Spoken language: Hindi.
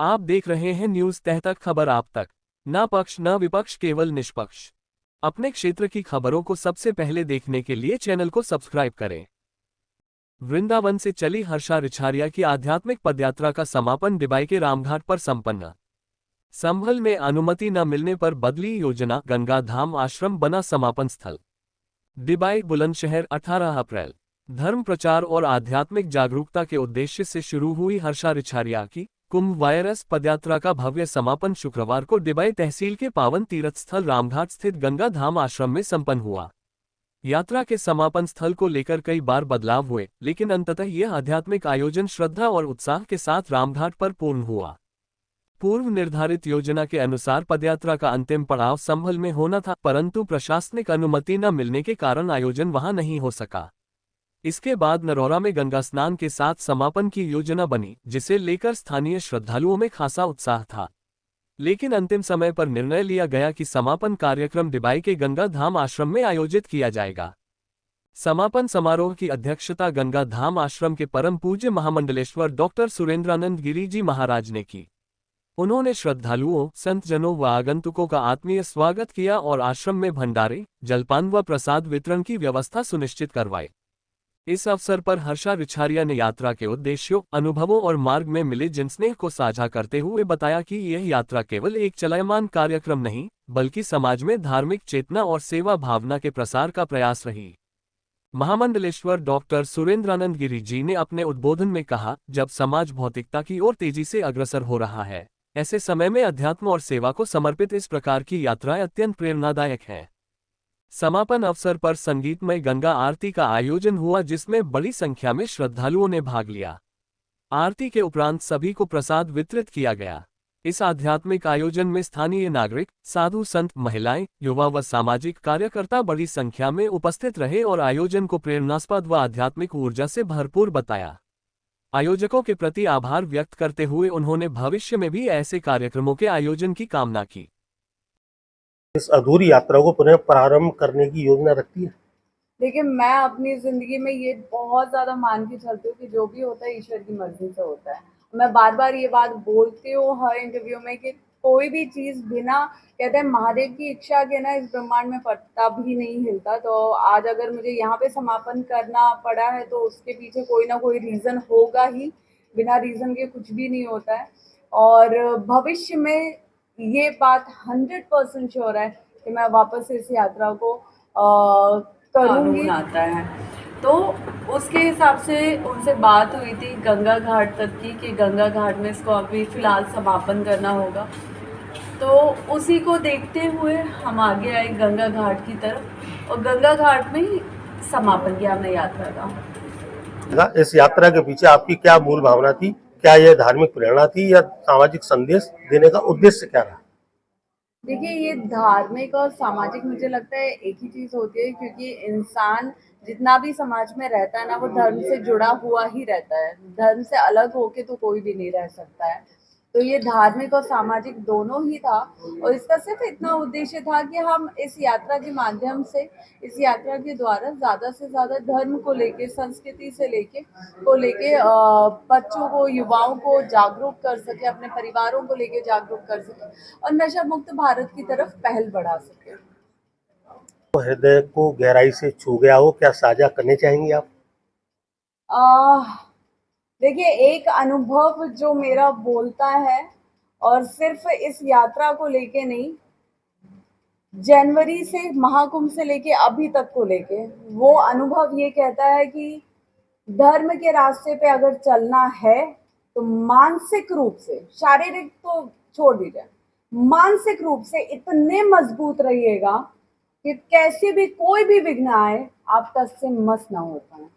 आप देख रहे हैं न्यूज तह तक, खबर आप तक। ना पक्ष न विपक्ष, केवल निष्पक्ष। अपने क्षेत्र की खबरों को सबसे पहले देखने के लिए चैनल को सब्सक्राइब करें। वृंदावन से चली हर्षा रिछारिया की आध्यात्मिक पदयात्रा का समापन डिबाई के रामघाट पर संपन्न। संभल में अनुमति न मिलने पर बदली योजना, गंगा धाम आश्रम बना समापन स्थल। डिबाई बुलंदशहर 18 अप्रैल। धर्म प्रचार और आध्यात्मिक जागरूकता के उद्देश्य से शुरू हुई हर्षा रिछारिया की कुंभ वायरस पदयात्रा का भव्य समापन शुक्रवार को डिबाई तहसील के पावन तीर्थ स्थल रामघाट स्थित गंगा धाम आश्रम में संपन्न हुआ। यात्रा के समापन स्थल को लेकर कई बार बदलाव हुए, लेकिन अंततः यह आध्यात्मिक आयोजन श्रद्धा और उत्साह के साथ रामघाट पर पूर्ण हुआ। पूर्व निर्धारित योजना के अनुसार पदयात्रा का अंतिम पड़ाव संभल में होना था, परंतु प्रशासनिक अनुमति न मिलने के कारण आयोजन वहां नहीं हो सका। इसके बाद नरौरा में गंगा स्नान के साथ समापन की योजना बनी, जिसे लेकर स्थानीय श्रद्धालुओं में खासा उत्साह था। लेकिन अंतिम समय पर निर्णय लिया गया कि समापन कार्यक्रम डिबाई के गंगा धाम आश्रम में आयोजित किया जाएगा। समापन समारोह की अध्यक्षता गंगा धाम आश्रम के परम पूज्य महामंडलेश्वर डॉक्टर सुरेंद्रानंद गिरी जी महाराज ने की। उन्होंने श्रद्धालुओं, संतजनों व आगंतुकों का आत्मीय स्वागत किया और आश्रम में भंडारे, जलपान व प्रसाद वितरण की व्यवस्था सुनिश्चित करवाई। इस अवसर पर हर्षा रिछारिया ने यात्रा के उद्देश्यों, अनुभवों और मार्ग में मिले जनस्नेह को साझा करते हुए बताया कि यह यात्रा केवल एक चलायमान कार्यक्रम नहीं, बल्कि समाज में धार्मिक चेतना और सेवा भावना के प्रसार का प्रयास रही। महामंडलेश्वर डॉक्टर सुरेंद्रानंद गिरी जी ने अपने उद्बोधन में कहा, जब समाज भौतिकता की ओर तेजी से अग्रसर हो रहा है, ऐसे समय में अध्यात्म और सेवा को समर्पित इस प्रकार की यात्राएं अत्यंत प्रेरणादायक हैं। समापन अवसर पर संगीतमय गंगा आरती का आयोजन हुआ, जिसमें बड़ी संख्या में श्रद्धालुओं ने भाग लिया। आरती के उपरांत सभी को प्रसाद वितरित किया गया। इस आध्यात्मिक आयोजन में स्थानीय नागरिक, साधु संत, महिलाएं, युवा व सामाजिक कार्यकर्ता बड़ी संख्या में उपस्थित रहे और आयोजन को प्रेरणास्पद व आध्यात्मिक ऊर्जा से भरपूर बताया। आयोजकों के प्रति आभार व्यक्त करते हुए उन्होंने भविष्य में भी ऐसे कार्यक्रमों के आयोजन की कामना की। इस अधूरी यात्रा को पुनः प्रारंभ करने की योजना रखती है? देखिए, मैं अपनी ज़िंदगी में ये बहुत ज़्यादा मान के चलती हूँ कि जो भी होता है ईश्वर की मर्ज़ी से होता है। मैं बार-बार ये बात बोलती हूँ हर इंटरव्यू में कि कोई भी चीज़ बिना, कहते हैं, महादेव की इच्छा के ना इस ब्रह्मांड में पत्ता भी नहीं हिलता। तो आज अगर मुझे यहाँ पे समापन करना पड़ा है तो उसके पीछे कोई ना कोई रीज़न होगा ही, बिना रीज़न के कुछ भी नहीं होता है। और भविष्य में ये बात 100% श्योर है कि मैं वापस इस यात्रा को करूँगी। आता है तो उसके हिसाब से उनसे बात हुई थी गंगा घाट तक की कि गंगा घाट में इसको अभी फ़िलहाल समापन करना होगा। तो उसी को देखते हुए हम आगे आए गंगा घाट की तरफ और गंगा घाट में ही समापन किया हमने यात्रा का। इस यात्रा के पीछे आपकी क्या मूल भावना थी? क्या यह धार्मिक प्रेरणा थी या सामाजिक संदेश देने का उद्देश्य क्या रहा? देखिए, ये धार्मिक और सामाजिक मुझे लगता है एक ही चीज़ होती है, क्योंकि इंसान जितना भी समाज में रहता है ना, वो धर्म से जुड़ा हुआ ही रहता है। धर्म से अलग होके तो कोई भी नहीं रह सकता है। तो ये धार्मिक और सामाजिक दोनों ही था और इसका सिर्फ इतना उद्देश्य था कि हम इस यात्रा के माध्यम से, इस यात्रा के द्वारा ज़्यादा से ज़्यादा धर्म को लेके, संस्कृति से लेके बच्चों को, युवाओं को जागरूक कर सके, अपने परिवारों को लेके जागरूक कर सके और नशा मुक्त भारत की तरफ पहल बढ़ा सके। तो हृदय को गहराई से छू गया हो, क्या साझा करने चाहेंगे आप? देखिए, एक अनुभव जो मेरा बोलता है, और सिर्फ इस यात्रा को लेके नहीं, जनवरी से महाकुंभ से लेके अभी तक को लेके, वो अनुभव ये कहता है कि धर्म के रास्ते पे अगर चलना है तो मानसिक रूप से, शारीरिक तो छोड़ दीजिए, मानसिक रूप से इतने मजबूत रहिएगा कि कैसे भी कोई भी विघ्न आए, आप तस से मस ना हो पाए।